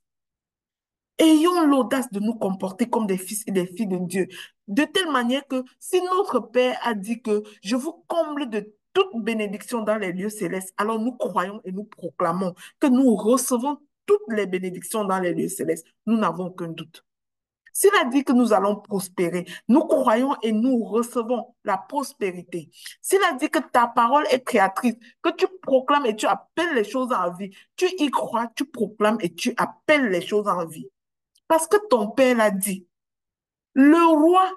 Ayons l'audace de nous comporter comme des fils et des filles de Dieu, de telle manière que si notre Père a dit que je vous comble de toute bénédiction dans les lieux célestes, alors nous croyons et nous proclamons que nous recevons toutes les bénédictions dans les lieux célestes. Nous n'avons aucun doute. S'il a dit que nous allons prospérer, nous croyons et nous recevons la prospérité. S'il a dit que ta parole est créatrice, que tu proclames et tu appelles les choses en vie, tu y crois, tu proclames et tu appelles les choses en vie. Parce que ton père l'a dit. Le roi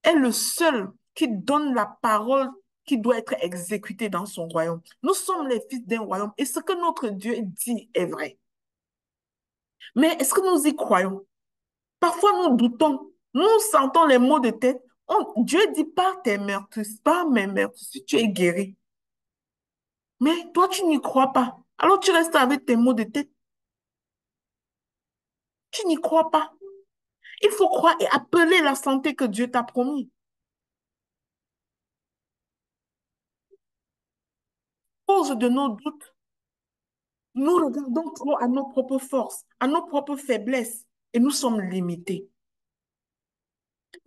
est le seul qui donne la parole qui doit être exécutée dans son royaume. Nous sommes les fils d'un royaume et ce que notre Dieu dit est vrai. Mais est-ce que nous y croyons? Parfois, nous doutons. Nous sentons les maux de tête. Dieu dit par tes meurtres, par mes meurtres, si tu es guéri. Mais toi, tu n'y crois pas. Alors tu restes avec tes maux de tête. Tu n'y crois pas. Il faut croire et appeler la santé que Dieu t'a promis. Cause de nos doutes, nous regardons trop à nos propres forces, à nos propres faiblesses, et nous sommes limités.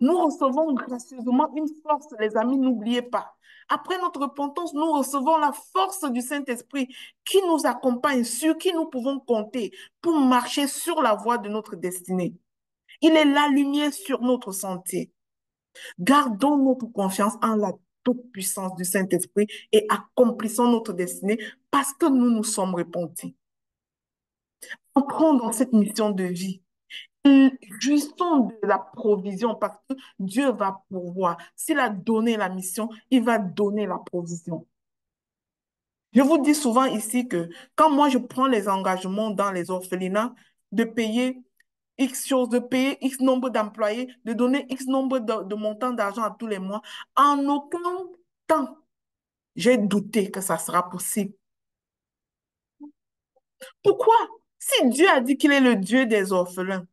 Nous recevons gracieusement une force, les amis, n'oubliez pas. Après notre repentance, nous recevons la force du Saint-Esprit qui nous accompagne, sur qui nous pouvons compter pour marcher sur la voie de notre destinée. Il est la lumière sur notre sentier. Gardons notre confiance en la toute-puissance du Saint-Esprit et accomplissons notre destinée parce que nous nous sommes repentis. Entrons dans cette mission de vie. Et jouissons de la provision parce que Dieu va pourvoir. S'il a donné la mission, il va donner la provision. Je vous dis souvent ici que quand moi je prends les engagements dans les orphelinats de payer X choses, de payer X nombre d'employés, de donner X nombre de montants d'argent à tous les mois, en aucun temps, j'ai douté que ça sera possible. Pourquoi? Si Dieu a dit qu'il est le Dieu des orphelins,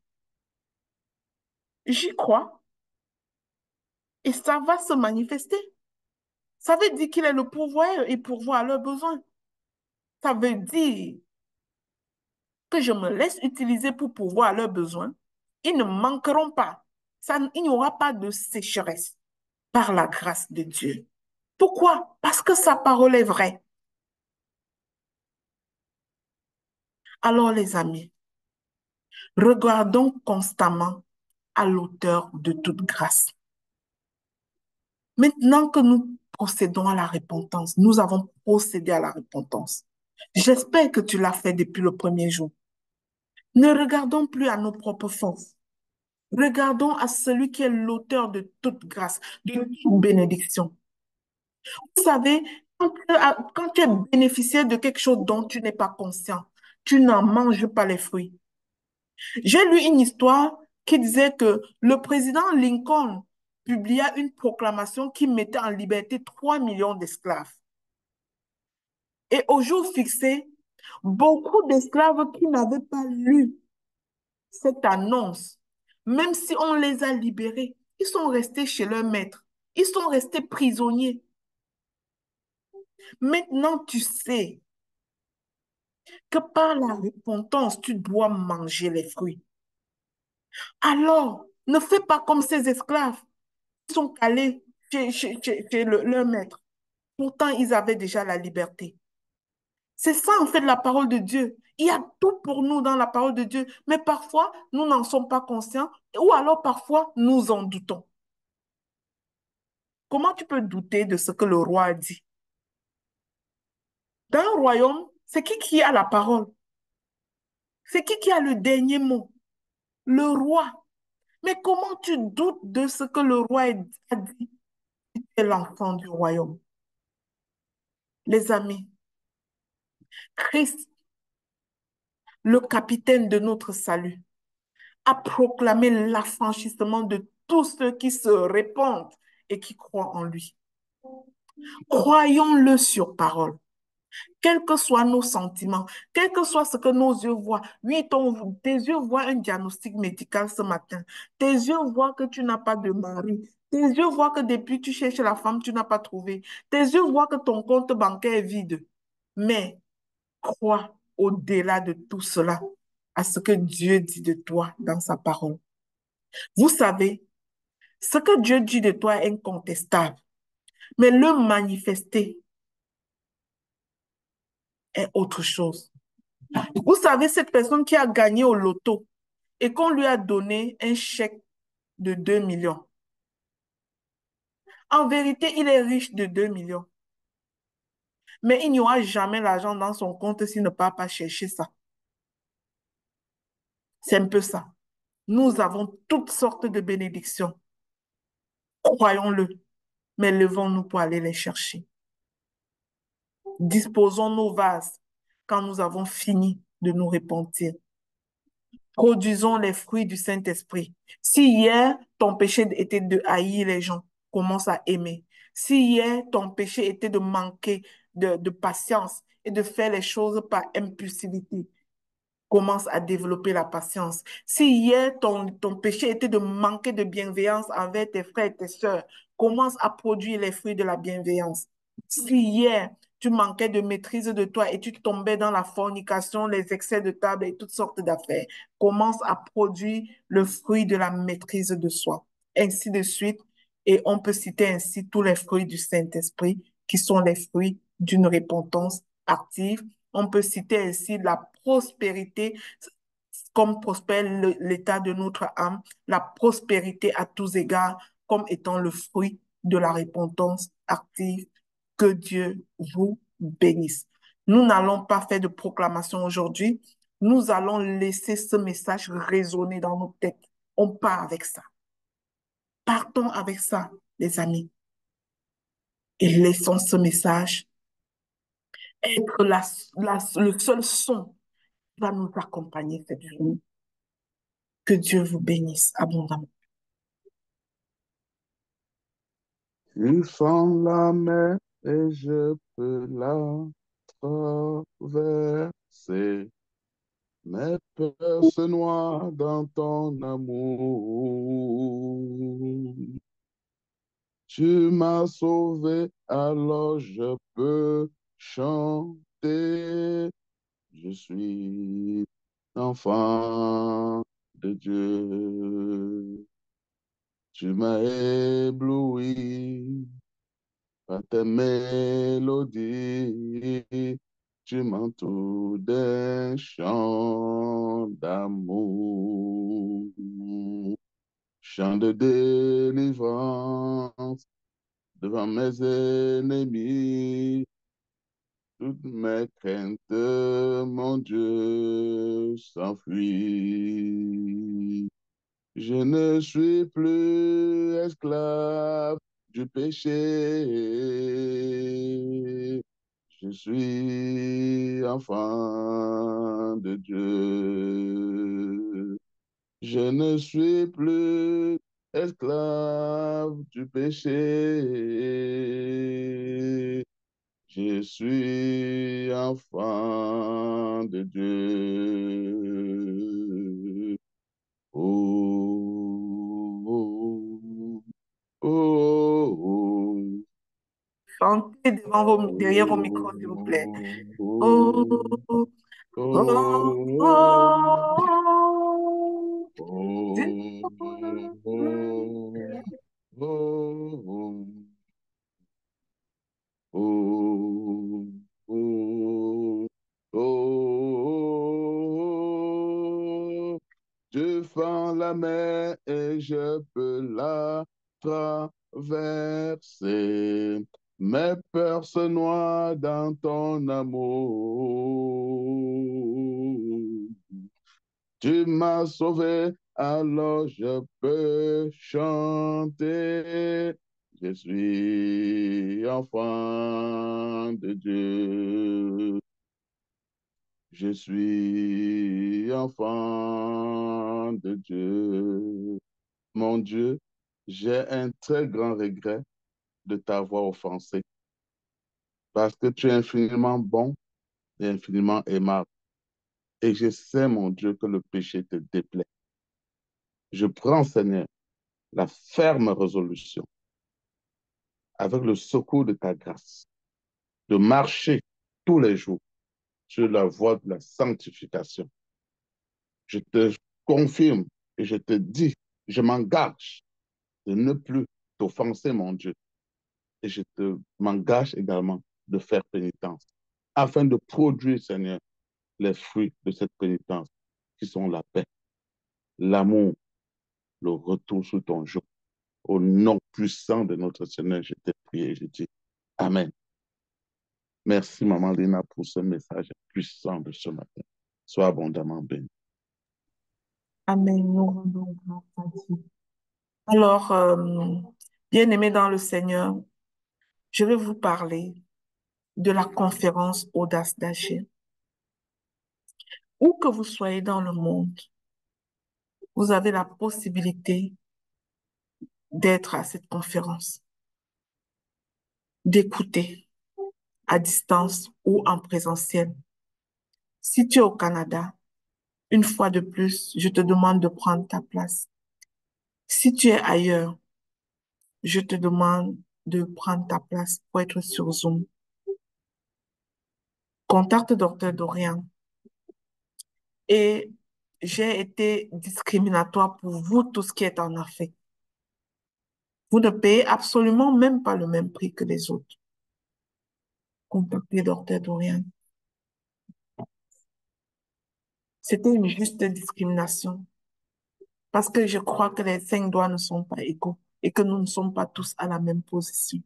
j'y crois et ça va se manifester. Ça veut dire qu'il est le pourvoyeur et pourvoit à leurs besoins. Ça veut dire que je me laisse utiliser pour pourvoir à leurs besoins. Ils ne manqueront pas. Ça, il n'y aura pas de sécheresse par la grâce de Dieu. Pourquoi? Parce que sa parole est vraie. Alors, les amis, regardons constamment à l'auteur de toute grâce. Maintenant que nous procédons à la repentance, nous avons procédé à la repentance. J'espère que tu l'as fait depuis le premier jour. Ne regardons plus à nos propres forces. Regardons à celui qui est l'auteur de toute grâce, de toute bénédiction. Vous savez, quand tu es bénéficiaire de quelque chose dont tu n'es pas conscient, tu n'en manges pas les fruits. J'ai lu une histoire qui disait que le président Lincoln publia une proclamation qui mettait en liberté 3 millions d'esclaves. Et au jour fixé, beaucoup d'esclaves qui n'avaient pas lu cette annonce, même si on les a libérés, ils sont restés chez leur maître. Ils sont restés prisonniers. Maintenant, tu sais que par la repentance, tu dois manger les fruits. Alors, ne fais pas comme ces esclaves qui sont calés chez leur maître. Pourtant, ils avaient déjà la liberté. C'est ça, en fait, la parole de Dieu. Il y a tout pour nous dans la parole de Dieu, mais parfois, nous n'en sommes pas conscients ou alors parfois, nous en doutons. Comment tu peux douter de ce que le roi a dit? Dans un royaume, c'est qui a la parole? C'est qui a le dernier mot? Le roi. Mais comment tu doutes de ce que le roi a dit? C'est l'enfant du royaume. Les amis, Christ, le capitaine de notre salut, a proclamé l'affranchissement de tous ceux qui se répandent et qui croient en lui. Croyons-le sur parole. Quels que soient nos sentiments, quel que soit ce que nos yeux voient. Oui, tes yeux voient un diagnostic médical ce matin. Tes yeux voient que tu n'as pas de mari. Tes yeux voient que depuis tu cherches la femme, tu n'as pas trouvé. Tes yeux voient que ton compte bancaire est vide. Mais crois au-delà de tout cela à ce que Dieu dit de toi dans sa parole. Vous savez, ce que Dieu dit de toi est incontestable, mais le manifester est autre chose. Vous savez, cette personne qui a gagné au loto et qu'on lui a donné un chèque de 2 millions. En vérité, il est riche de 2 millions. Mais il n'y aura jamais l'argent dans son compte s'il ne part pas chercher ça. C'est un peu ça. Nous avons toutes sortes de bénédictions. Croyons-le, mais levons-nous pour aller les chercher. Disposons nos vases quand nous avons fini de nous repentir. Produisons les fruits du Saint-Esprit. Si hier, ton péché était de haïr les gens, commence à aimer. Si hier, ton péché était de manquer de patience et de faire les choses par impulsivité, commence à développer la patience. Si hier, ton péché était de manquer de bienveillance envers tes frères et tes sœurs, commence à produire les fruits de la bienveillance. Si hier, tu manquais de maîtrise de toi et tu tombais dans la fornication, les excès de table et toutes sortes d'affaires, commence à produire le fruit de la maîtrise de soi. Ainsi de suite. Et on peut citer ainsi tous les fruits du Saint-Esprit qui sont les fruits d'une repentance active. On peut citer ainsi la prospérité, comme prospère l'état de notre âme, la prospérité à tous égards, comme étant le fruit de la repentance active. Que Dieu vous bénisse. Nous n'allons pas faire de proclamation aujourd'hui. nous allons laisser ce message résonner dans nos têtes. On part avec ça. Partons avec ça, les amis, et laissons ce message être le seul son qui va nous accompagner cette journée. Que Dieu vous bénisse abondamment. Tu fends la mer et je peux la traverser. Mes peurs se noient dans ton amour. Tu m'as sauvé, alors je peux chanter. Je suis enfant de Dieu. Tu m'as ébloui par tes mélodies. Tu m'entoures d'un chant d'amour, chant de délivrance devant mes ennemis. Toutes mes craintes, mon Dieu, s'enfuient. Je ne suis plus esclave du péché. Je suis enfant de Dieu. Je ne suis plus esclave du péché. Je suis enfant de Dieu. Oh, oh, oh, oh, Chantez derrière vos micros, s'il vous plaît. Oh, oh, oh, oh, oh, Dieu. oh, oh, oh, oh, oh. Je fends la mer et je peux la traverser. Mes peurs se noient dans ton amour. Tu m'as sauvé, alors je peux chanter. Je suis enfant de Dieu. Je suis enfant de Dieu. Mon Dieu, j'ai un très grand regret de t'avoir offensé parce que tu es infiniment bon et infiniment aimable. Et je sais, mon Dieu, que le péché te déplaît. Je prends, Seigneur, la ferme résolution, avec le secours de ta grâce, de marcher tous les jours sur la voie de la sanctification. Je te confirme et je te dis, je m'engage de ne plus t'offenser, mon Dieu. Et je m'engage également de faire pénitence, afin de produire, Seigneur, les fruits de cette pénitence, qui sont la paix, l'amour, le retour sous ton joug. Au nom puissant de notre Seigneur, je t'ai prié et je dis Amen. Merci, Maman Lina, pour ce message puissant de ce matin. Sois abondamment béni. Amen. Nous rendons grâce à Dieu. Alors, bien-aimés dans le Seigneur, je vais vous parler de la conférence Audace d'agir. Où que vous soyez dans le monde, vous avez la possibilité d'être à cette conférence, d'écouter à distance ou en présentiel. Si tu es au Canada, une fois de plus, je te demande de prendre ta place. Si tu es ailleurs, je te demande de prendre ta place pour être sur Zoom. Contacte Docteur Dorian. Et j'ai été discriminatoire pour vous tous qui êtes en Afrique. Vous ne payez absolument même pas le même prix que les autres. Contactez Docteur Dorian. C'était une juste discrimination parce que je crois que les 5 doigts ne sont pas égaux et que nous ne sommes pas tous à la même position.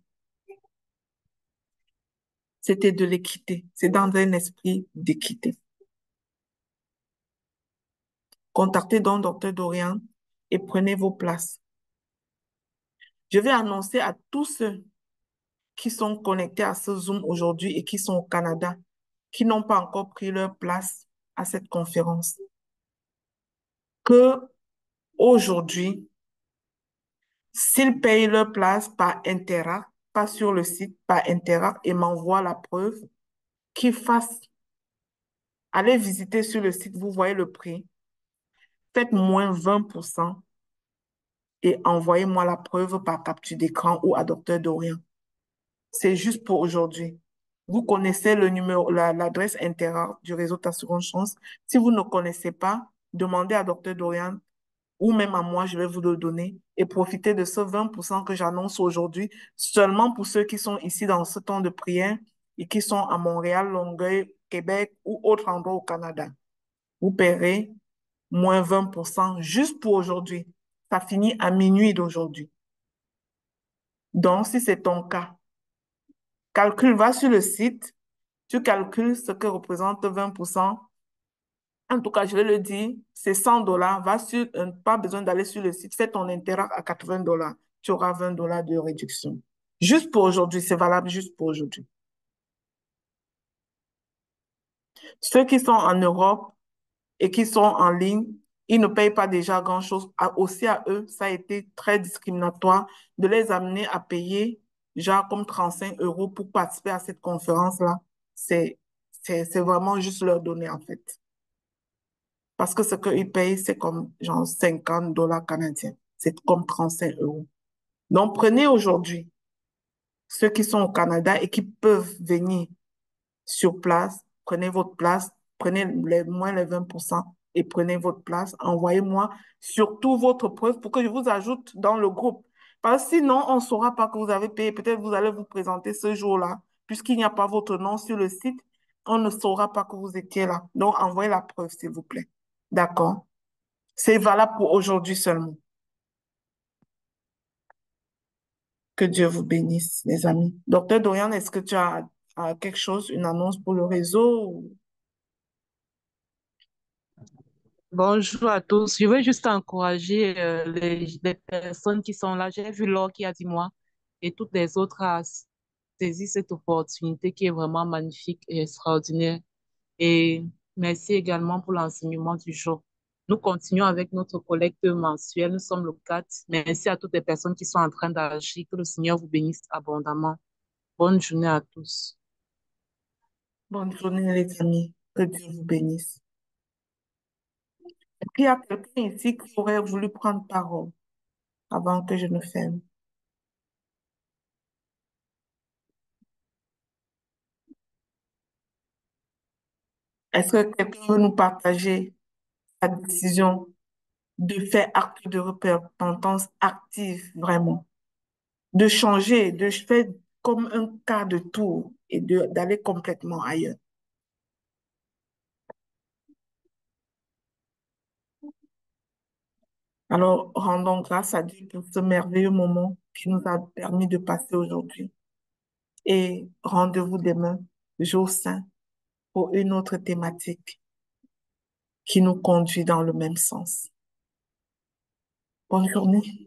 C'était de l'équité. C'est dans un esprit d'équité. Contactez donc Dr. Dorian et prenez vos places. Je vais annoncer à tous ceux qui sont connectés à ce Zoom aujourd'hui et qui sont au Canada, qui n'ont pas encore pris leur place à cette conférence, que aujourd'hui, s'ils payent leur place par Interact, pas sur le site, par Interact et m'envoient la preuve, qu'ils fassent, allez visiter sur le site, vous voyez le prix, faites moins 20% et envoyez-moi la preuve par capture d'écran ou à Dr. Dorian. C'est juste pour aujourd'hui. Vous connaissez le numéro, l'adresse Interact du réseau Assurance Chance. Si vous ne connaissez pas, demandez à Dr. Dorian ou même à moi, je vais vous le donner et profitez de ce 20% que j'annonce aujourd'hui seulement pour ceux qui sont ici dans ce temps de prière et qui sont à Montréal, Longueuil, Québec ou autre endroit au Canada. Vous paierez moins 20% juste pour aujourd'hui. Ça finit à minuit d'aujourd'hui. Donc, si c'est ton cas, calcule, va sur le site, tu calcules ce que représente 20%. En tout cas, je vais le dire, c'est 100 $. Va sur, pas besoin d'aller sur le site, fais ton Interact à 80 $. Tu auras 20 $ de réduction. Juste pour aujourd'hui, c'est valable juste pour aujourd'hui. Ceux qui sont en Europe et qui sont en ligne, ils ne payent pas déjà grand-chose. Aussi à eux, ça a été très discriminatoire de les amener à payer genre comme 35 € pour participer à cette conférence-là. C'est, c'est vraiment juste leur donner en fait. Parce que ce qu'ils payent, c'est comme genre 50 $ canadiens. C'est comme 35 €. Donc, prenez aujourd'hui ceux qui sont au Canada et qui peuvent venir sur place, prenez votre place, prenez moins les 20% et prenez votre place. Envoyez-moi surtout votre preuve pour que je vous ajoute dans le groupe. Parce que sinon, on ne saura pas que vous avez payé. Peut-être vous allez vous présenter ce jour-là. Puisqu'il n'y a pas votre nom sur le site, on ne saura pas que vous étiez là. Donc, envoyez la preuve, s'il vous plaît. D'accord? C'est valable pour aujourd'hui seulement. Que Dieu vous bénisse, les amis. Docteur Dorian, est-ce que tu as quelque chose, une annonce pour le réseau? Bonjour à tous. Je veux juste encourager les personnes qui sont là. J'ai vu Laure qui a dit moi et toutes les autres à saisir cette opportunité qui est vraiment magnifique et extraordinaire. Et merci également pour l'enseignement du jour. Nous continuons avec notre collecte mensuelle. Nous sommes le 4. Merci à toutes les personnes qui sont en train d'agir. Que le Seigneur vous bénisse abondamment. Bonne journée à tous. Bonne journée, les amis. Que Dieu vous bénisse. Est-ce qu'il y a quelqu'un ici qui aurait voulu prendre parole avant que je ne ferme? Est-ce que quelqu'un veut nous partager sa décision de faire acte de repentance active, vraiment? De changer, de faire comme un quart de tour et d'aller complètement ailleurs. Alors, rendons grâce à Dieu pour ce merveilleux moment qui nous a permis de passer aujourd'hui. Et rendez-vous demain, jour saint, pour une autre thématique qui nous conduit dans le même sens. Bonne journée.